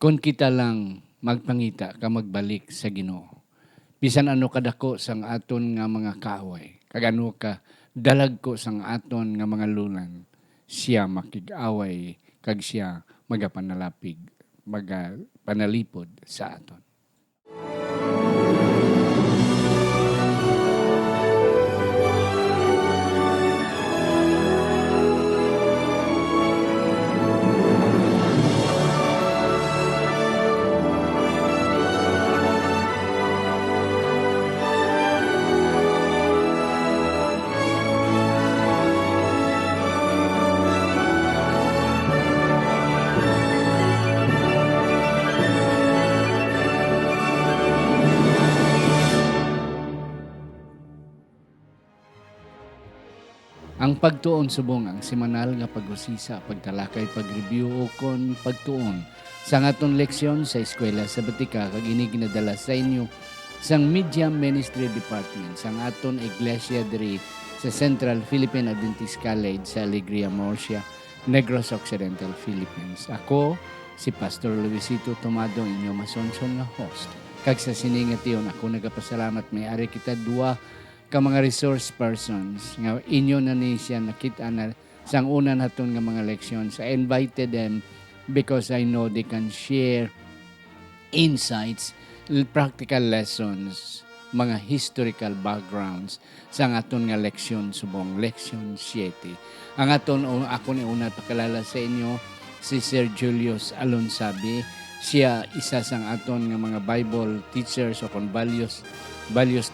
Kung kita lang magpangita ka magbalik sa Ginoo. Bisan ano kadako sang aton nga mga kaaway. Kagano ka dalag ko sang aton nga mga lunan. Siya makig-away kag siya magapanalapig, magapanalipod sa aton. Ang pagtuon subong ang semanal nga pag-usisa, pagtalakay, pag-review o kon pagtuon sa aton leksyon sa eskwela sa Batika kag ini ginadala sa inyo sang Media Ministry Department sang aton iglesia diri sa Central Philippine Adventist College sa Alegria, Murcia, Negros Occidental, Philippines. Ako si Pastor Luisito Tomado, inyo masonson nga host. Kag sa siningation ako nagapasalamat may ari kita dua ka mga resource persons nga inyo na ni siya nakita na sang una naton nga mga lections. I invited them because I know they can share insights, practical lessons, mga historical backgrounds sa aton nga leksyon subong leksyon 7. Ang aton ako ni una pakilala sa inyo si Sir Julius Alonsabi. Siya isa sang aton nga mga Bible teachers o kon values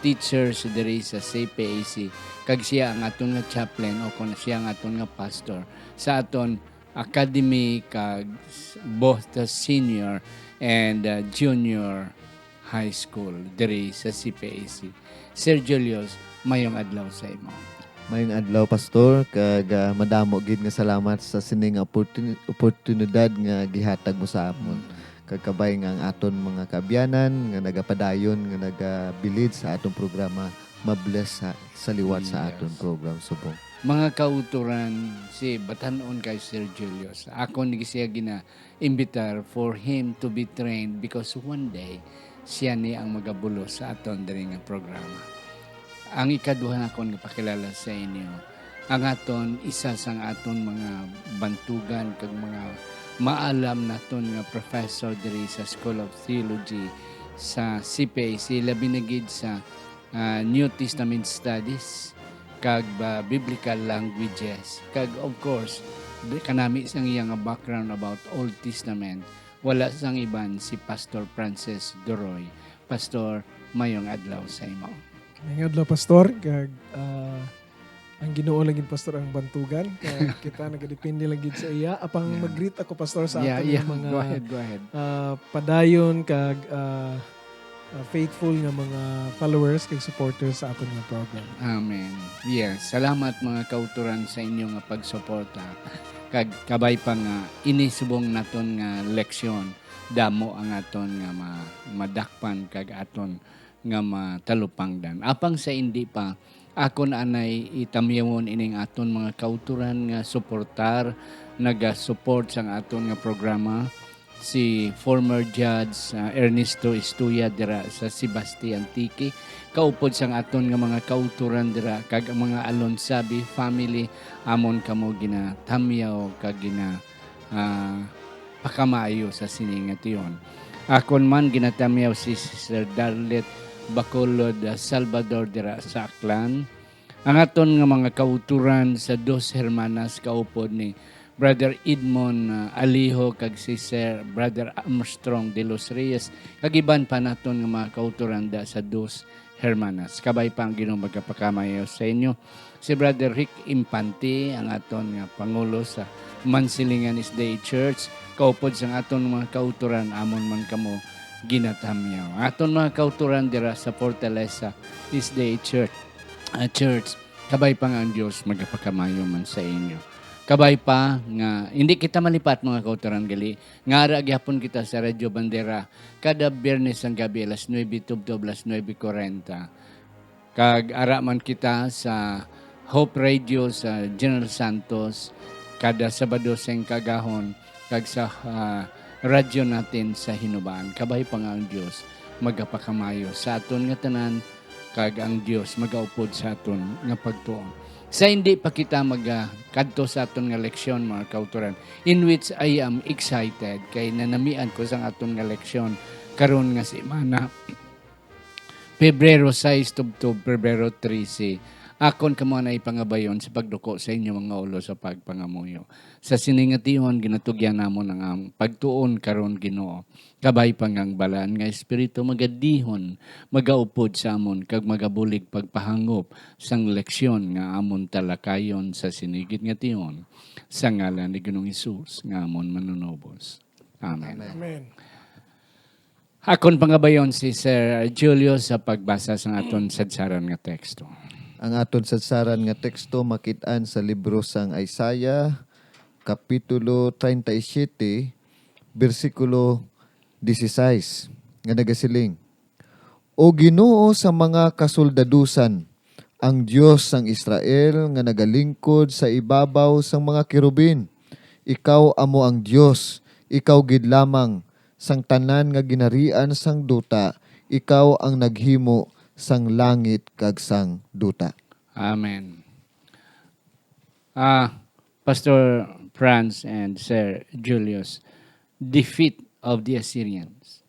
teachers diri sa CPAC. Kag siya ang aton nga chaplain o kon siya ang aton nga pastor sa aton academy kag both the senior and junior high school diri sa CPAC. Sir Julius, mayong adlaw sa imo. Mayong adlaw, Pastor, kag madamo gid nga salamat sa sining oportunidad nga gihatag mo sa amon. Kagkabay nga ang aton mga kaabyanan nga nagapadayon nga nagabilid sa aton programa, mabless sa liwat sa aton program subong. Mga kauturan si batanon kay Sir Julius. Ako ni siya gina-imbitar for him to be trained because one day siya ni ang magabulo sa aton diri nga programa. Ang ikaduha na akong napakilala sa inyo, ang aton isa sang aton mga bantugan kag mga maalam naton nga professor diri sa School of Theology sa CPAC, labi na gid sa New Testament Studies kag biblical languages. Kag of course, kanami sang iya nga background about Old Testament. Wala sang iban si Pastor Francis Doroy. Pastor, mayong adlaw sa imo. Mayong adlaw, Pastor. Kag ang Ginoo lang gid, Pastor, ang bantugan. Kag kita nagadepende lang gid sa iya. Apang mag-greet ako, Pastor, sa aton mga Go ahead. Padayon kag faithful nga mga followers kag supporters sa aton nga program. Amen. Yes, salamat mga kauturan sa inyong nga pagsuporta. Kag kabay pa nga inisubong naton nga leksyon, damo ang aton nga madakpan kag aton nga matalupangdan. Apang sa hindi pa ako na anay itamyawon ining aton mga kauturan nga suportar, naga-support sang aton nga programa si former judge Ernesto Estuya dira sa Sebastian Tiki, kaupod sang aton nga mga kauturan dira kag ang mga Alonsabi family amon kamo ginatamyaw kag pakamayo sa siningation. Akon man ginatamyaw si Sir Darlet Bacolod Salvador dira sa Aklan. Ang aton nga mga kauturan sa Dos Hermanas kaupod ni Brother Edmond Aliho kag si Sir Brother Armstrong de los Reyes. Kagiban pa naton nga mga kauturan da sa Dos Hermanas. Kabay pa ang Ginoo magkapakamayo sa inyo. Si Brother Rick Impante, ang aton nga pangulo sa Mansilinganis Day Church. Kaupod sa aton mga kauturan amon man kamo ginatamyaw. Aton mga kauturan dira sa Fortaleza This Day Church. Kabay pa nga ang Diyos magapakamayo man sa inyo. Kabay pa nga hindi kita malipat mga kauturan gali. Nga gyapon kita sa Radio Bandera kada Biyernes ang gabi alas 9:00 alas 9:40. Kag ara man kita sa Hope Radio sa General Santos kada Sabado sa kagahon kag sa radyo natin sa hinubaan. Kabay pa nga ang Dios magapakamayo sa aton nga tanan, kag ang Dios magaupod sa aton nga pagtuon. Sa hindi pa kita kadto sa aton nga leksyon, mga kauturan, in which I am excited kay nanamian ko sa aton nga leksyon karon nga semana. Pebrero 6 to Pebrero 13. Akon kamo na ipangabayon sa pagduko sa inyo mga ulo sa pagpangamuyo. Sa siningation ginatugyan namon ang pagtuon karon Ginoo. Kabay pangang balaan nga espiritu magadihon, magaupod sa amon kag magabulig pagpahangop sang leksyon nga amon talakayon sa sinigit nga tion. Sa ngalan ni Ginoong Hesus nga amon manunobos. Amen. Amen. Akon pangabayon si Sir Julio sa pagbasa sa aton sadsaran nga teksto. Ang aton sadsaran nga teksto makit-an sa libro sang Isaiah, kapitulo 37, bersikulo 16, nga nagasiling, O Ginoo sa mga kasoldadusan, ang Diyos sang Israel nga nagalingkod sa ibabaw sang mga kirubin. Ikaw amo ang Diyos, ikaw gid lamang, sang tanan nga ginarian sang duta, ikaw ang naghimo sang langit kag sang duta. Amen. Pastor Franz and Sir Julius, defeat of the Assyrians.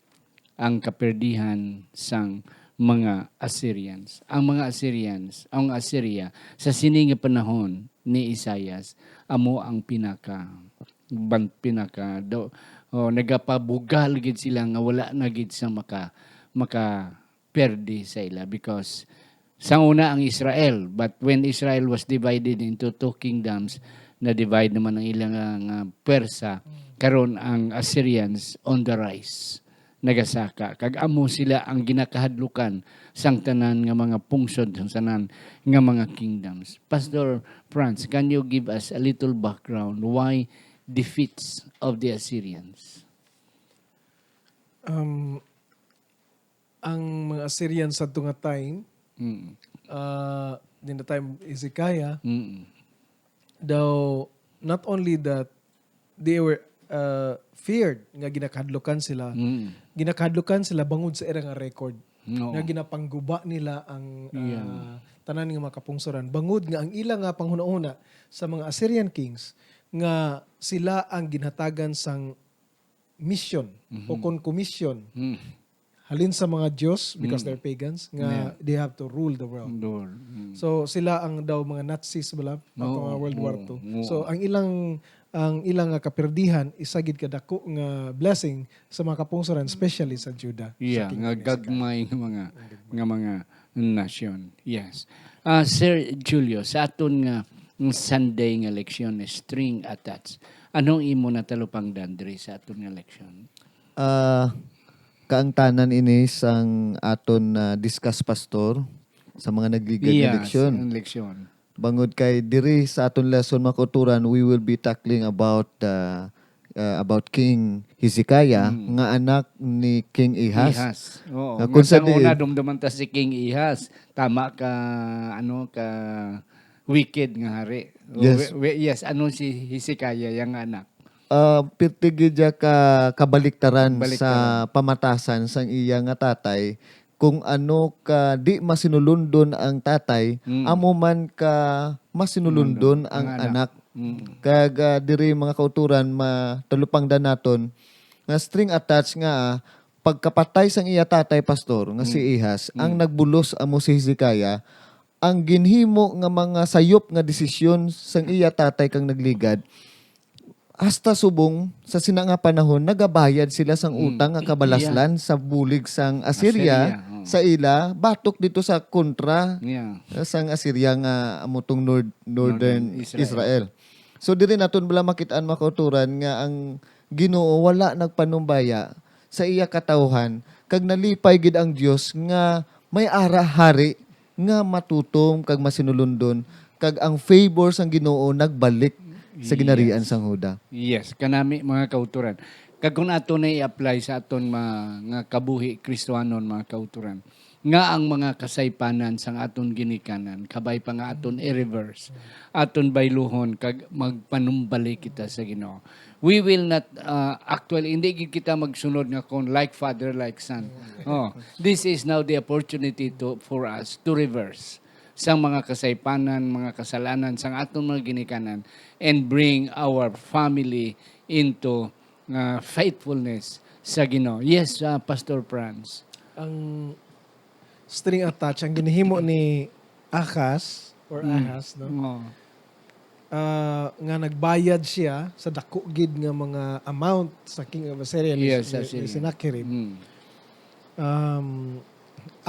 Ang kaperdihan sang mga Assyrians. Ang mga Assyrians, ang Assyria, sa sining panahon ni Isaias, amo ang nagapabugal gid sila nga wala na gid sa maka perdi sa ila because sa una ang Israel, but when Israel was divided into two kingdoms, na-divide naman ang ilang Persa, karon ang Assyrians on the rise, nagasaka. Kag amo sila ang ginakahadlukan sang tanan nga mga pungsod, sang tanan nga mga kingdoms. Pastor Franz, can you give us a little background why defeats of the Assyrians? Ang mga Assyrians sa nga time, in the time Hezekiah, daw not only that they were feared nga ginakadlukan sila, ginakadlukan sila bangod sa era nga record. Nga ginapangguba nila ang tanan nga mga kapungsoran. Bangod nga ang ilang nga panghuna-una sa mga Assyrian kings nga sila ang ginhatagan sang mission o commission halin sa mga Diyos because they're pagans nga they have to rule the world. So sila ang daw mga Nazis bala mga World War II. So ang ilang kaperdihan isagid kadako nga blessing sa mga kapungsoran especially sa Judah. Yeah, nga gagmay nga mga nasyon. Yes. Sir Julio, sa aton nga Sunday nga leksyon string attached. Anong imo natalupang dandri sa aton nga leksyon? Kaangtanan ini sang aton discuss pastor sa mga nagligad na leksyon. Bangod kay diri sa aton lesson makuturan, we will be tackling about King Hezekiah nga anak ni King Ahaz. Oo. Kung sa una dumduman ta si King Ahaz, tama ka wicked nga hari. Yes. Ano si Hezekiah yang anak? Pirtigidya kabaliktaran sa pamatasan sang iya nga tatay, kung ano ka di masinulundon ang tatay, amo man ka masinulundon ang anak. Kag diri mga kauturan matalupang danaton nga string attached nga pagkapatay sang iya tatay pastor nga si Ahaz, ang nagbulos amo si Hezekiah, ang ginhimo nga mga sayop nga desisyon sang iya tatay kang nagligad. Hasta subong sa sinanga panahon nagabayad sila sang utang nga kabalaslan sa bulig sang Assyria sa ila batok dito sa kontra sang Assyria nga amutong northern Israel. So diri naton bala makit-an makauturan nga ang Ginoo wala nagpanumbaya sa iya katawhan kag nalipay gid ang Dios nga may ara hari nga matutom kag masinulundon kag ang favor sang Ginoo nagbalik sa ginarian sang Huda. Yes, kanami mga kauturan. Kag kung ato na i-apply sa aton mga kabuhi Kristohanon mga kauturan. nga ang mga kasaypanan sang aton ginikanan kabay pa nga aton i-reverse aton bayluhon kag magpanumbalik kita sa Ginoo. We will not actually hindi gid kita magsunod nga kon like father like son. This is now the opportunity for us to reverse sang mga kasaypanan, mga kasalanan sang aton mga ginikanan and bring our family into faithfulness sa Ginoo. Yes, Pastor Franz. Ang string attached, ang ginihimo ni Ahas, or Ahas, no? Nga nagbayad siya sa dako gid nga mga amount sa King of Assyria ni Sennacherib.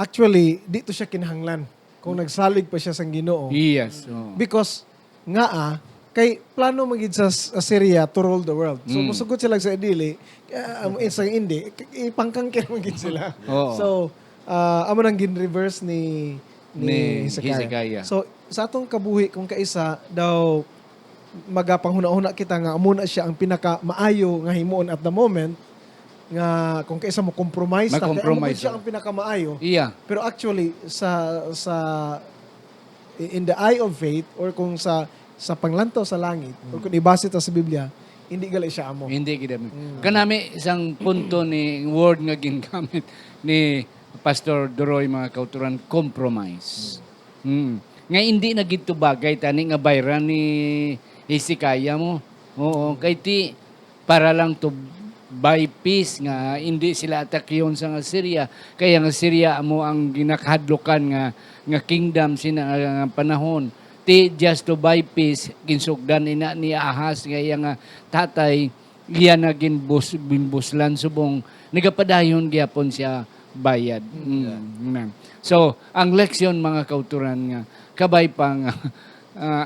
Actually, dito siya kinahanglan. Kung nagsalig pa siya sa Ginoo. Yes. Because nga kay plano magid sa Assyria to rule the world. So musugot sila sa dili, isang hindi ipangkangkir magid sila. So amo nang gin-reverse ni Hezekiah. So sa atong kabuhi kung kaisa daw magapanghuna-huna kita nga amo na siya ang pinaka maayo nga himuon at the moment nga kung kaisa mo compromise siya ang pinaka maayo. Yeah. Pero actually sa in the eye of faith or kung sa panglantaw sa langit or kung ibase ta sa Biblia, hindi gali siya amo. Hindi gid. Kanami isang punto ni word nga gingamit ni Pastor Doroy mga kauturan, compromise. Nga hindi na gito bagay tani nga bayran ni Hezekiah mo. Oo, kay ti para lang to buy peace nga hindi sila atakyon sa Assyria. Kaya ang Assyria mo ang ginakahadlokan nga kingdom sina nga panahon. Ti just to buy peace ginsugdan ina ni Ahaz kaya nga tatay iya na ginbuslan subong nagapadayon gyapon siya bayad. So, ang leksyon mga kauturan nga kabay pang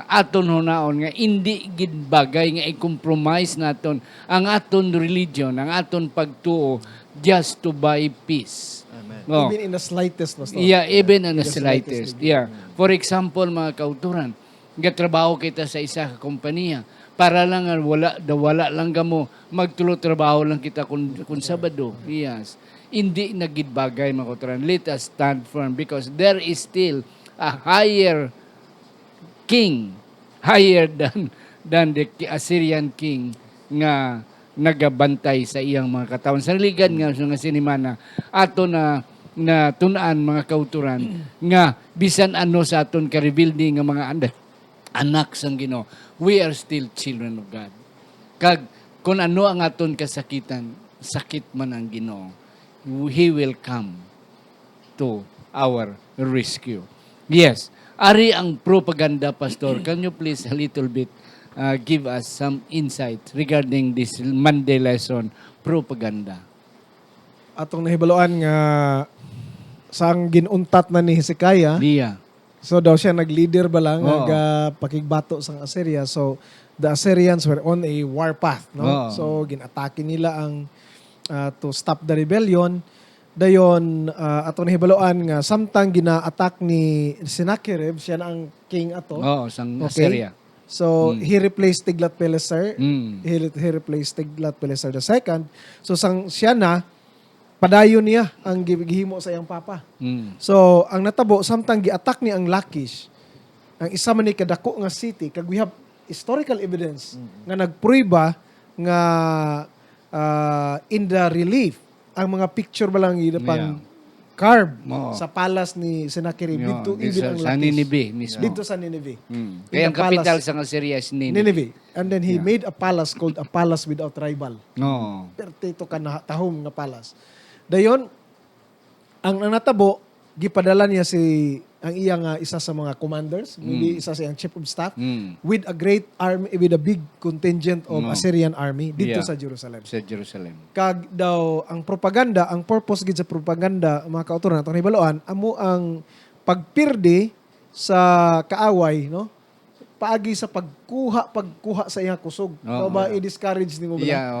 aton hunaon nga hindi gid bagay nga i-compromise naton ang aton religion, ang aton pagtuo just to buy peace. Amen. Even in the slightest. Yeah, even in the slightest. Yeah. For example, mga kauturan, gatrabaho kita sa isa ka kompanya para lang wala lang kamo magtulo trabaho lang kita kun Sabado. Yes. Hindi nagid bagay mga kauturan. Let us stand firm because there is still a higher king, higher than the Assyrian king nga nagabantay sa iyang mga katawan. Sa ligan nga sinimana ato na tunaan mga kauturan nga bisan ano sa aton ka-rebuilding nga mga anak sang Ginoo, we are still children of God. Kag kung ano ang aton kasakitan, sakit man ang Ginoo, He will come to our rescue. Yes, ari ang propaganda, Pastor. Can you please a little bit give us some insight regarding this Monday lesson, propaganda? Atong nahibaloan nga sang ginuntat na ni Hezekiah. Diya. So daw siya nag-leader ba lang nga pakigbato sa Assyria. So the Assyrians were on a war path, no? So ginatake nila ang to stop the rebellion. Dayon atong nahibaloan nga samtang gina-attack ni Sennacherib, siya na ang king ato. Sang Assyria. So he replaced Tiglath-Pileser. He replaced Tiglath-Pileser II. So siya na padayon niya ang gihimo sa iyang papa. So ang natabo samtang gi-attack ni ang Lachish, ang isa man ni kadako nga city, kag we have historical evidence nga nagprueba nga in the relief ang mga picture ba lang pang carve sa palace ni Sennacherib dito even ang sa Lachish. Nineveh mismo. Dito sa Nineveh. Kaya ang capital sa Assyria is Nineveh. And then he made a palace called a palace without rival. Pertito ka na tahom nga palace. Dayon, ang natabo, gipadala niya ang iyang isa sa mga commanders, maybe isa sa iyang chief of staff, with a great army, with a big contingent of Assyrian army dito sa Jerusalem. Sa Jerusalem. Kag daw, ang propaganda, ang purpose gid sa propaganda, mga kauturan, itong nibaloan, amo ang pagpirdi sa kaaway, no? Paagi sa pagkuha sa iyang kusog. Ba i-discourage ni mo ba? Yeah,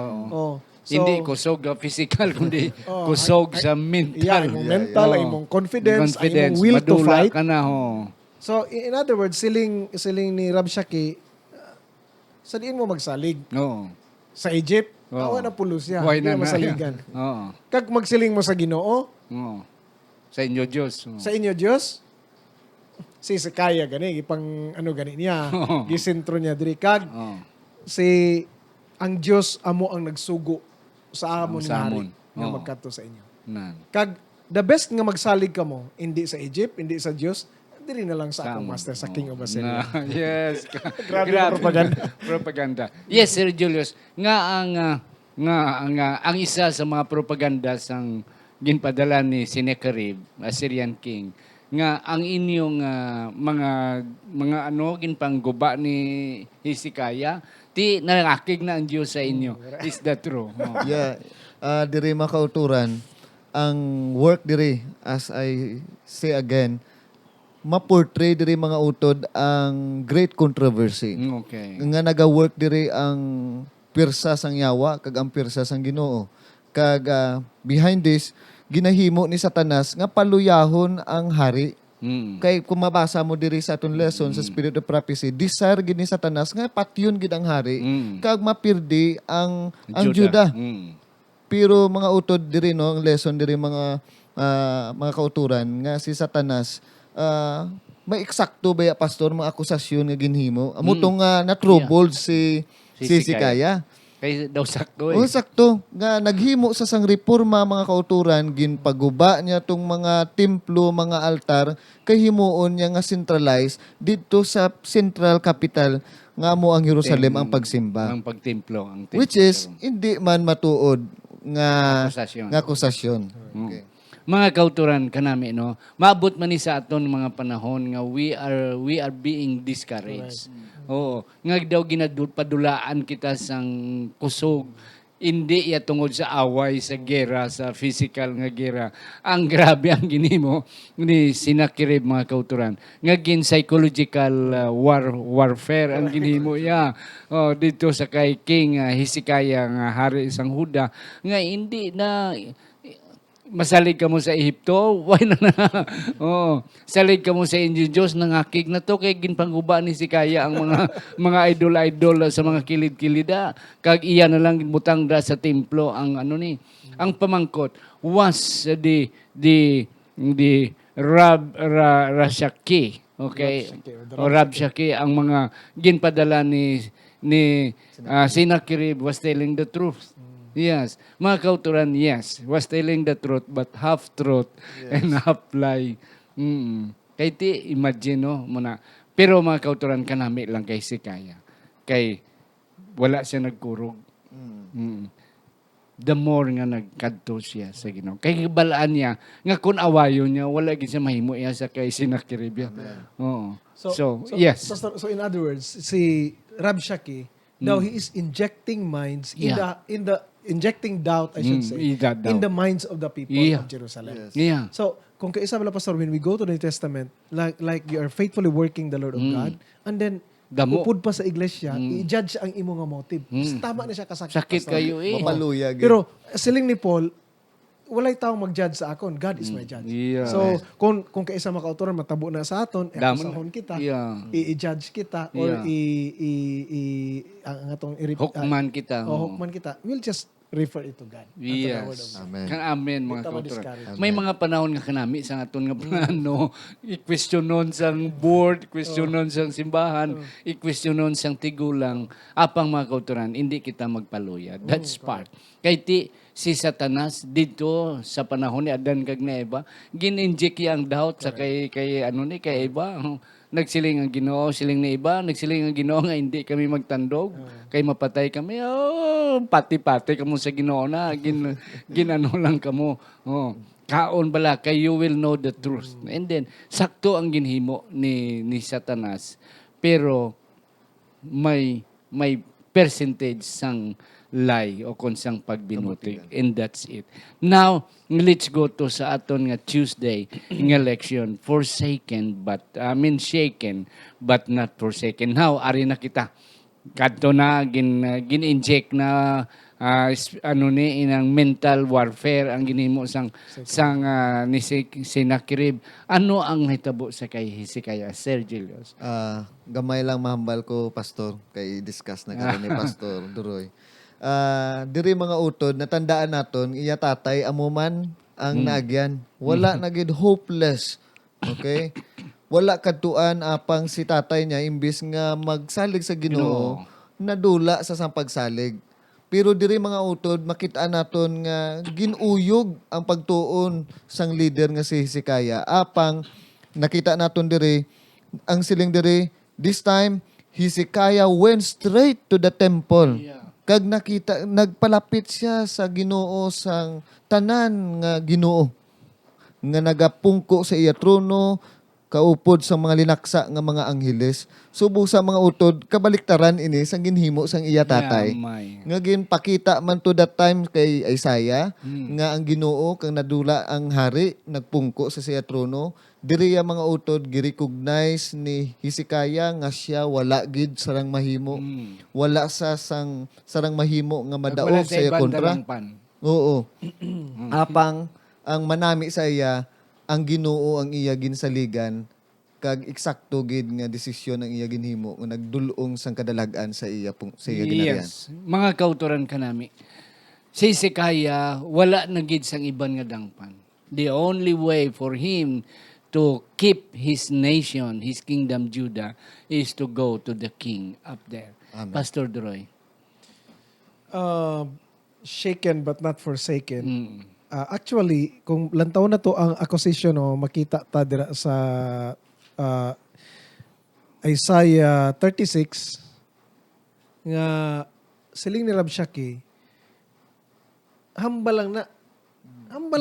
So, hindi kusog physical, kundi kusog sa mental. Imong mental, imong confidence, imong will to fight. Ka na, So, in other words, siling ni Rabshakeh, sa diin mo magsalig. Sa Egypt, awa na pulos siya. Hindi na masaligan. Kag magsiling mo sa Ginoo, Sa inyo, Diyos. Sa inyo, Diyos, si Hezekiah gani, ipang ano gani niya, gisentro niya diri kag Oh. si ang Diyos amo ang nagsugo sa amon Sa nga hari amon. nga Oo. magkadto sa inyo. Nan. Kag the best nga magsalig kamo, hindi sa Egypt, hindi sa Diyos, diri na lang sa akong amon. master sa Oo. King of Assyria. Yes. Grabe ang propaganda. Propaganda. Yes, Sir Julius. Ang isa sa mga propaganda sang ginpadala ni Sennacherib, Assyrian king, nga ang inyong mga ginpangguba ni Hezekiah, ti nakakig na ang Diyos sa inyo. Is that true? Oh. Yeah. Diri mga kauturan, ang work diri, as I say again, ma-portray diri mga utod ang great controversy. Okay. Nga naga-work diri ang pirsa sang yawa kag ang pirsa sang Ginoo. Kag behind this, ginahimo ni Satanas nga paluyahon ang hari. Kay kung mabasa mo diri sa aton lesson sa Spirit of Prophecy, desire gid ni Satanas nga patyon gid ang hari kag mapirdi ang Juda. Pero mga utod diri no, ang lesson diri mga kauturan nga si Satanas may eksakto ba ya pastor mga akusasyon nga ginhimo. Amo tong na-troubled si Hezekiah. Kay daw sakto Oh, sakto. Nga naghimo sa sang reforma mga kauturan, ginpaguba niya tong mga templo, mga altar, kay himuon niya nga centralize dito sa central capital nga mo ang Jerusalem ang pagsimba. Ang pagtimplo. Ang Which is hindi man matuod nga akusasyon. akusasyon. Okay. Mga kauturan kanami no, maabot man ni sa aton mga panahon nga we are being discouraged. Oo, nga daw ginadulaan kita sang kusog. Hindi ya tungod sa away, sa gera, sa physical nga gera. Ang grabe ang ginimo ni Sennacherib mga kauturan. Nga gin psychological warfare ang ginimo ya. Oh, dito sa kay King Hezekiah nga hari isang Huda nga hindi na masalig ka mo sa Ehipto, why na na? Oh, salig ka mo sa inyo Diyos, nangakig na to kay ginpangguba ni Hezekiah ang mga idol-idol sa mga kilid-kilida. Kag iya na lang butang da sa templo ang ang pamangkot was the Rabshakeh. Okay? O Rabshakeh ang mga ginpadala ni Sennacherib was telling the truth. Yes. Mga kauturan, yes. Was telling the truth, but half truth and half lie. Kaya ti, imagine, no? Muna. Pero mga kauturan, kanami lang kay Hezekiah. Kay, wala siya nagkurog. The more nga nagkadto siya sa Ginoo. Kay balaan niya, nga kung awayon niya, wala gid siya mahimo iya sa kay Sennacherib. Oo. So, yes. So in other words, si Rabshakeh, now he is injecting minds in the injecting doubt, I should say, in the minds of the people of Jerusalem. Yes. Yeah. So, kung kaisa bala pastor, when we go to the New Testament, like you are faithfully working the Lord of God, and then Damo. upod pa sa iglesia, i-judge ang imo nga motive. Tama na siya kasakit. Sakit pastor. kayo eh. Mapaluyag. Pero siling ni Paul, walay taong mag-judge sa akon. God is my judge. Yeah. So, kung kaisa makautoran, matabo na sa aton, Damo akusahon kita, Yeah. i-judge kita, or ang atong Hukman kita. hukman kita, we'll just refer it to God. At to the word of Yes. God. Amen. Kan amen mga Tama kauturan. discourage. May mga panahon nga kanami sa aton nga plano, i-questionon sang board, i-questionon sang simbahan, i-questionon sang tigulang, apang mga kauturan, hindi kita magpaluya. That's part. Kay ti si Satanas dito sa panahon ni Adan kag ni Eva, gin-inject ang doubt sa kay Eva. Nagsiling ang Ginoo, siling ni iba, nagsiling ang Ginoo nga hindi kami magtandog, kay mapatay kami. Oh, pati-pati kamo sa Ginoo na, ginano lang kamo. Oh, kaon bala kay you will know the truth. And then sakto ang ginhimo ni Satanas. Pero may percentage sang lie o konsang pagbinutig. And that's it. Now, let's go to sa aton nga Tuesday ng election. Shaken but not forsaken. Now, ari na kita. Kadto na, gin-inject na inang mental warfare ang ginimo sang ni Sennacherib. Ano ang hitabo sa kay Hezekiah? Sir Julius. Gamay lang mahambal ko, pastor, kay discuss na kami ni Pastor Duroy. Diri mga utod, natandaan naton, iya tatay, amuman ang naagyan. Wala na gid hopeless. Okay? Wala katuan apang si tatay niya imbis nga magsalig sa Ginoo, nadula sa sampagsalig. Pero diri mga utod makita naton nga ginuyog ang pagtuon sang leader nga si Hezekiah. Apang nakita naton diri ang siling diri, this time Hezekiah went straight to the temple. Kag nakita nagpalapit siya sa Ginoo sang tanan nga Ginoo nga nagapungko sa iya trono, kaupod sa mga linaksa nga mga angheles. Subo sa mga utod, kabaliktaran ini sang ginhimo sang iya tatay. Nga ginpakita man to that time kay Isaiah, nga ang Ginoo kang nadula ang hari, nagpungko sa siya trono. Diri ya mga utod, girecognize ni Hezekiah nga siya wala gid sarang mahimo. Wala sa sarang mahimo nga madaog sa iya kontra. Oo. Apang ang manami sa iya, ang Ginoo ang iya ginsaligan kag eksakto gid nga desisyon ang iya ginhimo nga nagdulong sang kadalagan sa iya ginarian. Yes. Mga kauturan kanami. Si Hezekiah wala na gid sang iban nga dangpan. The only way for him to keep his nation, his kingdom Judah, is to go to the king up there. Amen. Pastor Droy. Shaken but not forsaken. Actually, kung lantaw na to ang accusation, makita ta dira sa Isaiah 36 nga siling ni Rabshakeh, hambal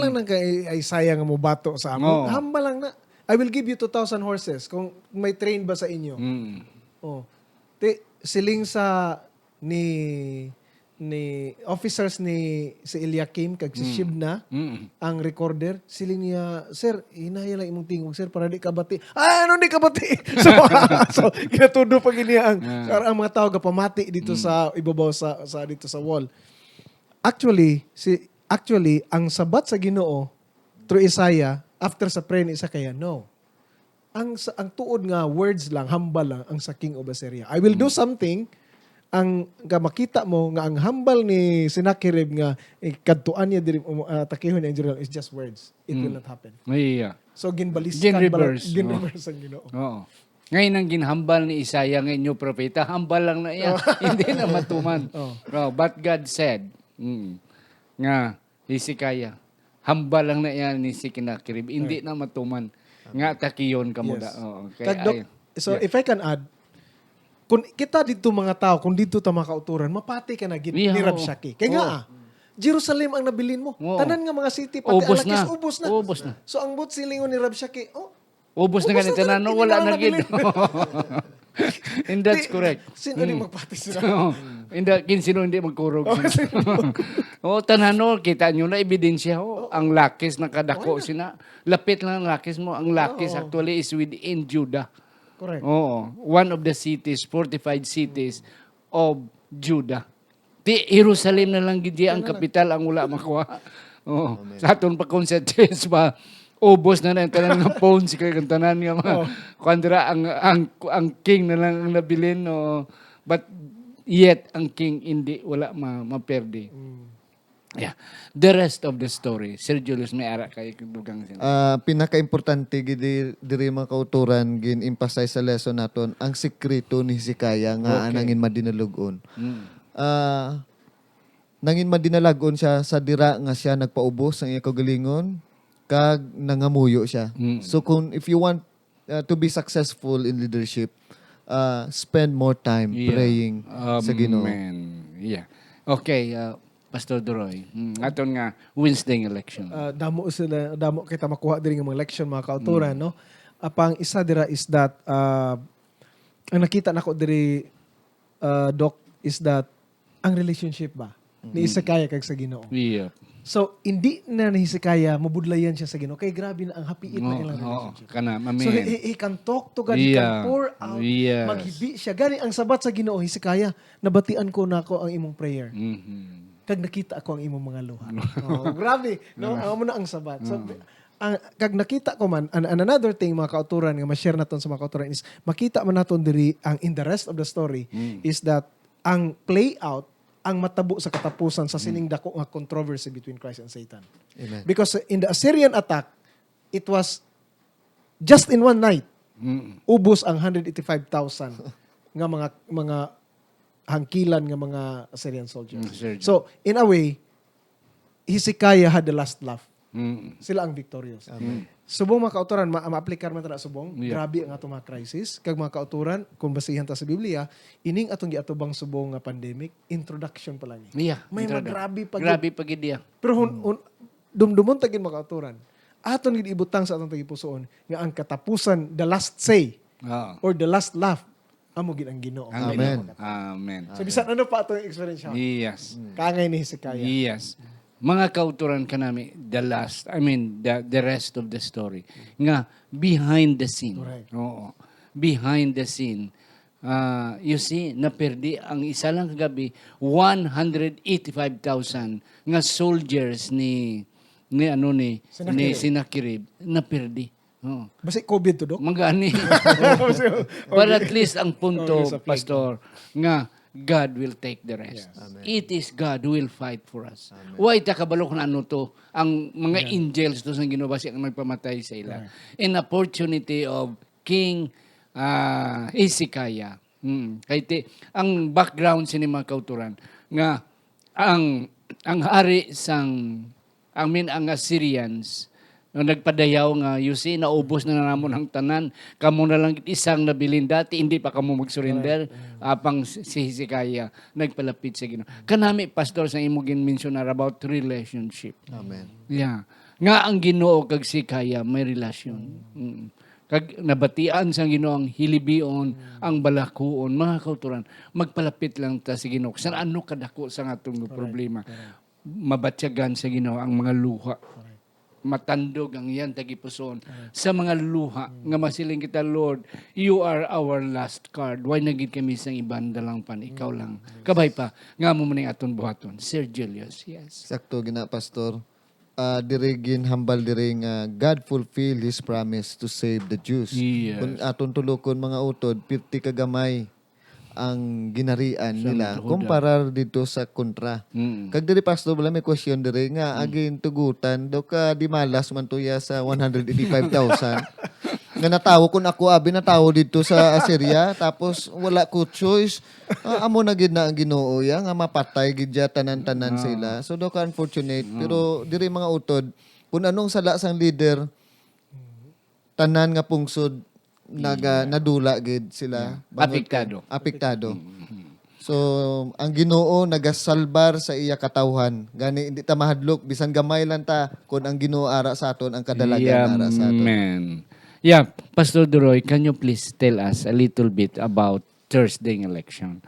lang na kay Isaiah nga mobato sa amon. Hambal lang na. I will give you 2,000 horses kung may train ba sa inyo. Oh. Siling sa ni officers ni si Eliakim kag si Shibna ang recorder, siling niya, sir, hinaya lang imong tingog sir para di ka bati. Ano di ka bati? So kinatudo pag iniya ang mga tao gapamati dito sa ibabaw sa dito sa wall. Actually ang sabat sa Ginoo through Isaiah after sa prayer ni Hezekiah, no. Ang tuod nga words lang, hambal lang ang sa king of Assyria. I will do something. Ang makita mo nga ang hambal ni Sennacherib nga kadtuan niya diri takihon niya Israel is just words. It will not happen. So ginbaliskan Gin-reverse ang Ginoo. Oo. Ngayon ang ginhambal ni Isaiah ng inyo propeta, hambal lang na yan. Hindi na matuman. But God said, nga Hezekiah, hambal lang na yan ni Sennacherib, hindi na matuman. Nga takiyon ka mo da. So if I can add, kung kita dito mga tao, kung dito ta mga kauturan, mapati ka na ni Rabshakeh. Kaya nga Jerusalem ang nabilin mo. Tanan nga mga city, pati ubos Alakis, na. ubos na. So ang but silingon ni Rabshakeh, ubos na ganito na, wala na gid. And that's correct. Sino ni magpati sila? Sino hindi magkurog. Tanano, kita nyo na ebidensya. Ang lakis na kadako sina. Lapit lang ang lakis mo. Ang lakis actually is within Judah. Correct. One of the cities, fortified cities of Judah. Jerusalem na lang gid ang kapital ang wala makuha. Sa aton pa concentrates ba ubos na lang tanan nga phones kay tanan nga kandra ang king na lang ang nabilin but yet ang king hindi wala maperde. Yeah. The rest of the story, Sir Julius, may ara kay dugang sila. Pinaka-importante gid diri mga kauturan gin-emphasize sa lesson naton ang sekreto ni Hezekiah nga nangin madinalagon. Nangin madinalagon siya sa dira nga siya nagpaubos ang iyang kagalingon kag nangamuyo siya. So if you want to be successful in leadership, spend more time praying sa Ginoo. Yeah. Okay, Pastor Doroy, aton nga Wednesday election. Damo kita makuha diri nga mga election mga kauturan, no? Apang isa dira is that ang nakita nako diri Doc is that ang relationship ba ni Hezekiah kag sa Ginoo. Yeah. So hindi na ni Hezekiah mabudlayan siya sa Ginoo kay grabe na ang hapiit na ilang relationship. So he can talk to God, he can pour out, maghibi siya. Gani ang sabat sa Ginoo, Hezekiah, nabatian ko nako ang imong prayer. Kag nakita ako ang imong mga luha. Grabe, no? Amo na ang sabat. So kag nakita ko man another thing mga kauturan nga ma-share naton sa mga kauturan is makita man naton diri ang in the rest of the story is that ang play out ang matabo sa katapusan sa sining dako nga controversy between Christ and Satan. Amen. Because in the Assyrian attack, it was just in one night, ubos ang 185,000 nga mga hangkilan nga mga Assyrian soldiers. So, in a way, Hezekiah had the last laugh. Sila ang victorious. Subong mga kauturan, ma-aplikar man tala subong. Grabe ang atong mga crisis. Kag mga kauturan, kung basihan ta sa Biblia, ining atong giatubang subong nga pandemic, introduction pa lang. May mga grabe pagid dia. Pero dumdumon tagin mga kauturan. Aton gid ibutang sa atong tagipusoon nga ang katapusan, the last say or the last laugh, amo gid ang Ginoo. Amen. Amen. So bisan ano pa atong experience siya? Yes. Kaangay ni Hezekiah. Yes. Mga kauturan kanami, the rest of the story. Nga, behind the scene. Correct. Oo. Behind the scene. You see, naperdi ang isa lang kagabi, 185,000 nga soldiers ni Sennacherib, naperdi. Oo. Basi COVID to, Dok? Magani. But at least ang punto, Pastor, nga God will take the rest. It is God who will fight for us. Why takabalo kung ano to? Ang mga angels to sa ginubasi ang nagpamatay sa ila. An opportunity of King Hezekiah. Kaya ang background sa mga kauturan nga ang hari ang Assyrians nagpadayaw nga, you see, naubos na namon ang tanan. Kamo na lang isang nabilin dati, hindi pa kamo mag-surrender. Apang si Hezekiah nagpalapit sa Ginoo. Kanami, Pastor, sa imo gin-mentionar about relationship. Amen. Yeah. Nga ang Ginoo kag Hezekiah may relasyon. Kag nabatian sa Ginoo ang hilibion, ang balakuon, mga kauturan, magpalapit lang ta sa Ginoo. Sa ano kadako sa atong problema. Mabatyagan sa Ginoo ang mga luha. Matandog ang yan tagipuson sa mga luha nga masiling kita, Lord, you are our last card. Why nagid kami sang ibanda lang pan, ikaw lang. Kabay pa, nga mo maning aton buhaton. Sir Julius, yes. Sakto gina, Pastor. Dirigin hambal diri nga God fulfill His promise to save the Jews. Yes. Kung aton tulokon mga utod, 50 kagamay ang ginarian nila kumpara dito sa kontra. Kag diri, Pastor, wala may question diri nga agin tugutan daw ka di malas man tuya sa 185,000 nga natawo kun ako abi natawo dito sa Assyria tapos wala ko choice. Amo na gid na ang Ginoo ya nga mapatay gid ya tanan-tanan sila. So daw ka unfortunate pero diri mga utod kun anong sala sang leader tanan nga pungsod nadula gid sila. Apektado. So, ang Ginoo nagasalbar sa iya katawhan. Gani hindi ta mahadlok bisan gamay lang ta kun ang Ginoo ara sa aton ang kadalagan ara sa aton. Amen. Yeah, Pastor Duroy, can you please tell us a little bit about Thursday election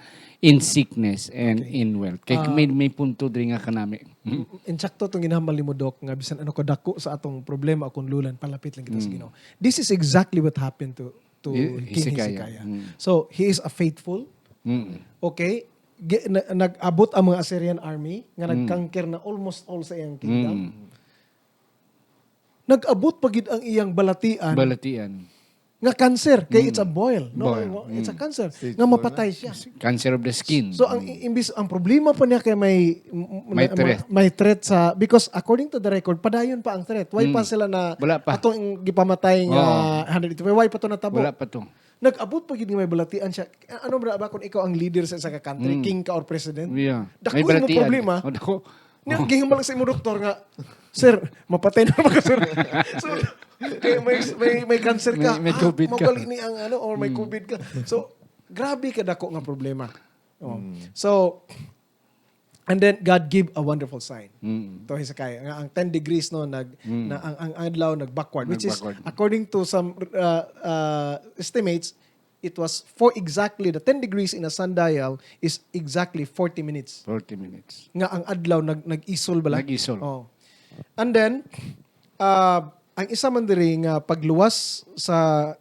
in sickness and in wealth? Kay may punto diri nga kanami. Insakto itong ginahambal ni mo, Dok, nga bisan ano ko dako sa atong problema akong lulan, palapit lang kita sa Ginoo. This is exactly what happened to King Hezekiah. So, he is a faithful. Okay? Nag-abot ang mga Assyrian army nga nagkangker na almost all sa iyang kingdom. Nag-abot pagid ang iyang balatian. Nga cancer, kay it's a boil. No, it's a cancer. Nga mapatay siya. Cancer of the skin. So ang problema pa niya kay may threat sa, because according to the record padayon pa ang threat. Why pa sila na atong gipamatay nga 185? Why pa to natabo? Wala pa to. Nag-abot pa gid nga may balatian siya. Ano ba kung ikaw ang leader sa isa ka country, king ka or president? Yeah. Dako mo problema. Dako. Gihambal sa imo doktor nga, sir, mapatay na ba ka, sir? So, may cancer ka, may COVID ka. mabalik ni ang or may COVID ka. So, grabe ka dako nga problema. So, and then God give a wonderful sign to Hezekiah. Nga ang 10 degrees no ang adlaw nag-backward, which is according to some estimates, it was exactly the 10 degrees in a sundial is exactly 40 minutes. 40 minutes. Nga ang adlaw nag-isol bala. Nag-isol. Oh. And then ang isa man diri nga pagluwas sa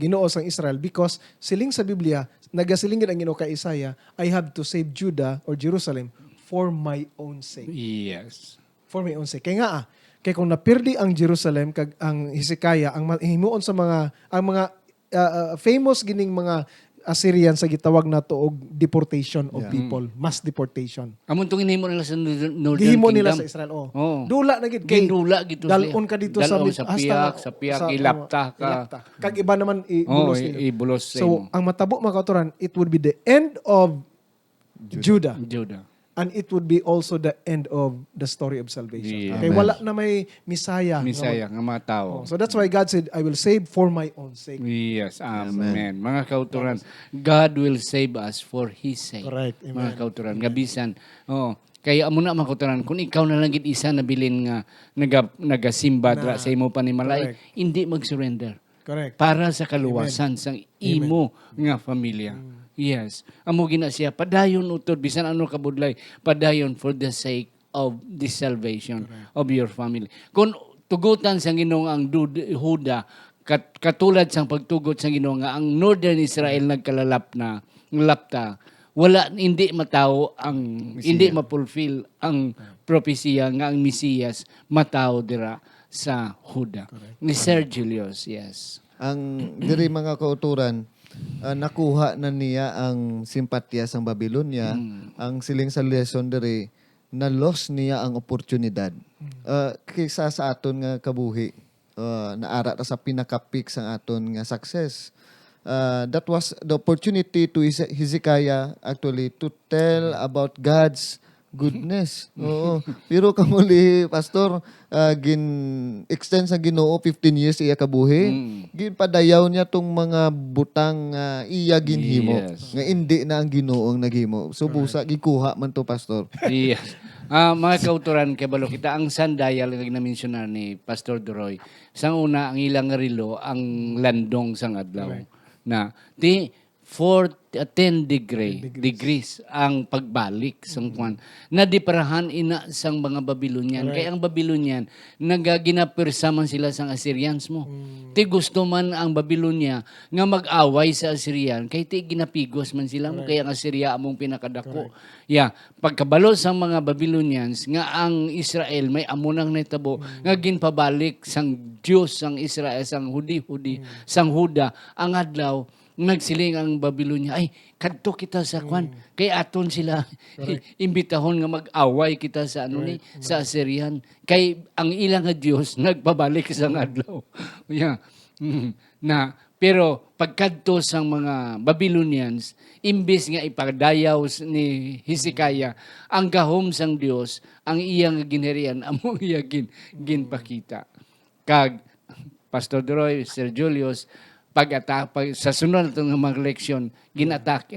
Ginoo sang Israel, because siling sa Biblia nagasiling gid ang Ginoo kay Isaiah, I have to save Judah or Jerusalem for my own sake. Yes. For my own sake. Kaya kay kung napirdi ang Jerusalem kag ang Hezekiah ang himuon sa mga famous gining mga Assyrian sa gitawag nato og deportation of people, mass deportation. Amon tong inhimo nila sa Northern Gihimo Kingdom. nila sa Israel. Oh. Oo. Dula na gid kay Gindula gito dalon ka dito sa Dalon sa piyak, ilapta ka. ilapta. Kag iba naman Oh, ibulos nila. ibulos sa So, ang matabo mga kauturan, it would be the end of Judah. Judah. And it would be also the end of the story of salvation. Yeah. Kay wala na may Misaya. Misaya nga mga tao. So that's why God said, I will save for my own sake. Yes, amen. Mga kauturan, God will save us for His sake. Correct. Mga kauturan, gabisan. Oh, kaya amo na mga kauturan, kung ikaw na lang gid isa na bilin nga nagasimba dra sa imo panimalay, hindi mag-surrender. Correct. Para sa kaluwasan sang imo nga pamilya. Yes. Amo gina siya padayon utod bisan ano kabudlay, padayon for the sake of the salvation of your family. Kung tugutan sang Ginoo ang Huda katulad sang pagtugot sang Ginoo nga ang Northern Israel nagkalalap na lapta, wala hindi mataw ang hindi mapulfill ang propesya nga ang Mesiyas mataw dira sa Huda. Ni Sir Julius, yes. Ang diri mga kauturan, nakuha na niya ang simpatya sa Babylonia. Ang siling sa lesson diri, na-lost niya ang oportunidad. Kaysa sa aton nga kabuhi, naara ta sa pinaka-peak sa aton nga success. That was the opportunity to Hezekiah actually to tell about God's goodness. Oo. Pero kamuli, Pastor, extend sa Ginoo 15 years iya kabuhi. Ginpadayaw niya tong mga butang iya ginhimo. Yes. Nga hindi na ang Ginoo ang naghimo. So busa gikuha man to, Pastor. Yes. Mga kauturan kay balo kita ang sandayal nga na-mentionar ni Pastor Doroy. Sang una ang ilang rilo ang landong sang adlaw. Na 10 degrees ang pagbalik sang kwan. Nadiparahan ina sang mga Babylonian. Kaya ang Babylonian nagaginapirsa man sila sang Assyrians mo. Ti gusto man ang Babylonia nga mag-away sa Assyrian kay ti ginapigos man sila mo kaya ang Assyria among pinakadako. Yeah, pagkabalo sang mga Babylonians nga ang Israel may amunang netabo nga ginpabalik sang Dios sang Israel sang Hudi sang Huda ang adlaw nagsiling ang Babylonia, ay, kadto kita sa kwan. Kay aton sila imbitahon nga mag-away kita sa sa Assyrian. Kay ang ilang nga Dios nagpabalik sa adlaw. Yeah. Pero pagkadto sang mga Babylonians, imbis nga ipadayaw ni Hezekiah ang gahom sang Dios, ang iyang ginherian amo iya ginpakita. Kag Pastor Doroy, Sir Julius, sa sunod ng mga leksyon,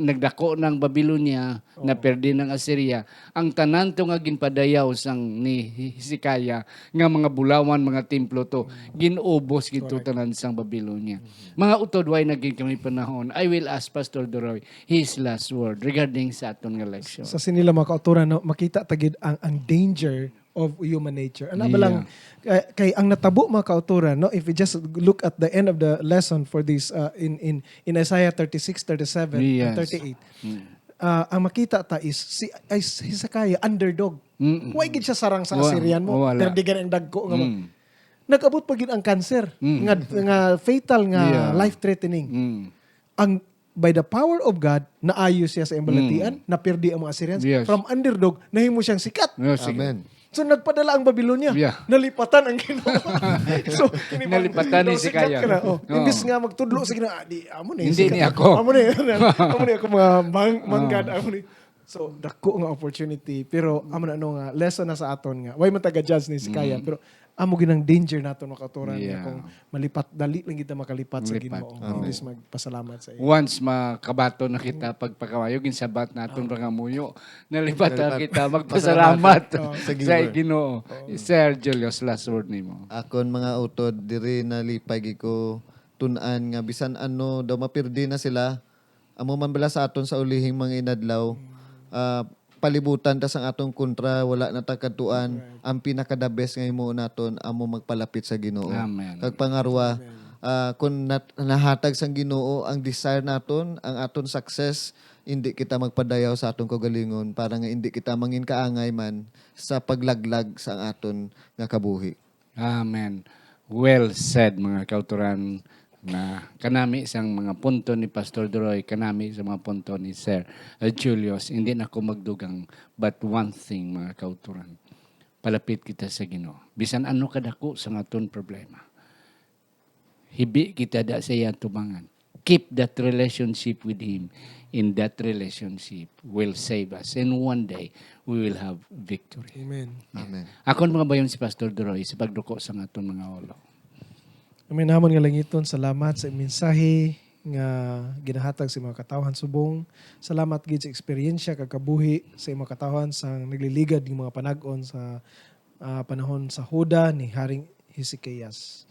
nagdako ng Babylonia, na perdi ng Assyria, ang tanan to nga ginpadayaw sang ni Hezekiah, nga mga bulawan, mga templo to, ginubos gito tanan sang Babylonia. Mga utod, way naging kami panahon, I will ask Pastor Doroy his last word regarding sa aton nga leksyon. Sa sinila mga kauturan, no, makita tagid ang danger of human nature. Ano ba lang, kay ang natabo mga kauturan, no, if we just look at the end of the lesson for this in Isaiah 36, 37, and 38, ang makita ta is si Hezekiah underdog. Why gid siya sarang sa Assyrian mo? Pero di ganang dagko nga mo. Nag-abot pa gid ang cancer nga fatal nga life-threatening. Ang by the power of God, naayos siya sa embalatian, napirdi ang mga Assyrians. From underdog, nahimo siyang sikat. Amen. So nagpadala ang Babylonia. Nalipatan ang Ginoo. So nalipatan ni Hezekiah. Imbis nga magtudlo sa Ginoo, amo ni. Hindi ni ako. Amo ni ako mga manggad amo ni. So dako nga opportunity pero amo na nga lesson na sa aton nga. Why man taga-judge ni Hezekiah pero amo ginang danger nato makaturan kung malipat dali lang kita makalipat sa Ginoo. Please magpasalamat sa iyo. Once makabato na kita pagpakawayo ginsabat naton nga muyo, nalipat na kita magpasalamat sa Ginoo. Sir Julius, last word nimo. Akon mga utod diri nalipay ko tun-an nga bisan ano daw mapirdi na sila. Amo man bala sa aton sa ulihing mga inadlaw. Palibutan ta sang atong kontra, wala na ta katuan. Ang pinaka-the best nga imo naton amo magpalapit sa Ginoo. Amen. Kag pangarwa, kung nahatag sang Ginoo ang desire naton, ang aton success, hindi kita magpadayaw sa atong kagalingon para nga hindi kita mangin kaangay man sa paglaglag sa aton nga kabuhi. Amen. Well said mga kauturan. na kanami isang mga punto ni Pastor Droy, kanami sa mga punto ni Sir Julius, hindi na ako magdugang but one thing mga kauturan, palapit kita sa Ginoo. Bisan ano kadako sa aton problema. Hibi kita da sa iyang tubangan. Keep that relationship with Him. In that relationship will save us. And one day, we will have victory. Amen. Amen. Ako mga bayon si Pastor Droy sa pagduko sa aton mga ulo. Amen namon nga langiton, salamat sa mensahe nga ginahatag sa mga katawhan subong. Salamat gid sa eksperyensya kakabuhi sa mga katawhan sa nagliligad ng mga panag-on sa panahon sa Huda ni Haring Hezekias.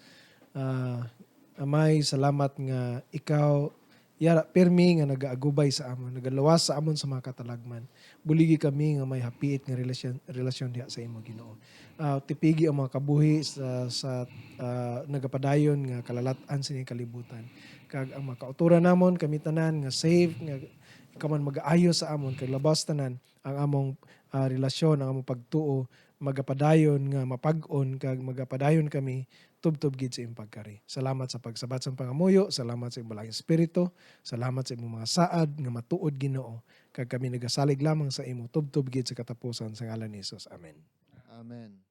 Amay, salamat nga ikaw yara permi nga nagaagubay sa amon, nagalawas sa amon sa mga katalagman. Buligi kami nga may hapiit nga relasyon diha sa imo Ginoo. Tipigi ang mga kabuhi sa nagapadayon nga kalalatan sa inyong kalibutan. Kag ang mga kauturan namon kami tanan nga safe nga kaman mag-aayo sa amon kag labas tanan ang among relasyon, ang among pagtuo magapadayon nga mapag-on kag magapadayon kami tubtob gid sa imong pagkari. Salamat sa pagsabat sa pangamuyo, salamat sa imong laing espiritu, salamat sa imong mga saad nga matuod Ginoo kag kami nagasalig lamang sa imo tubtob gid sa katapusan sa ngalan ni Hesus. Amen. Amen.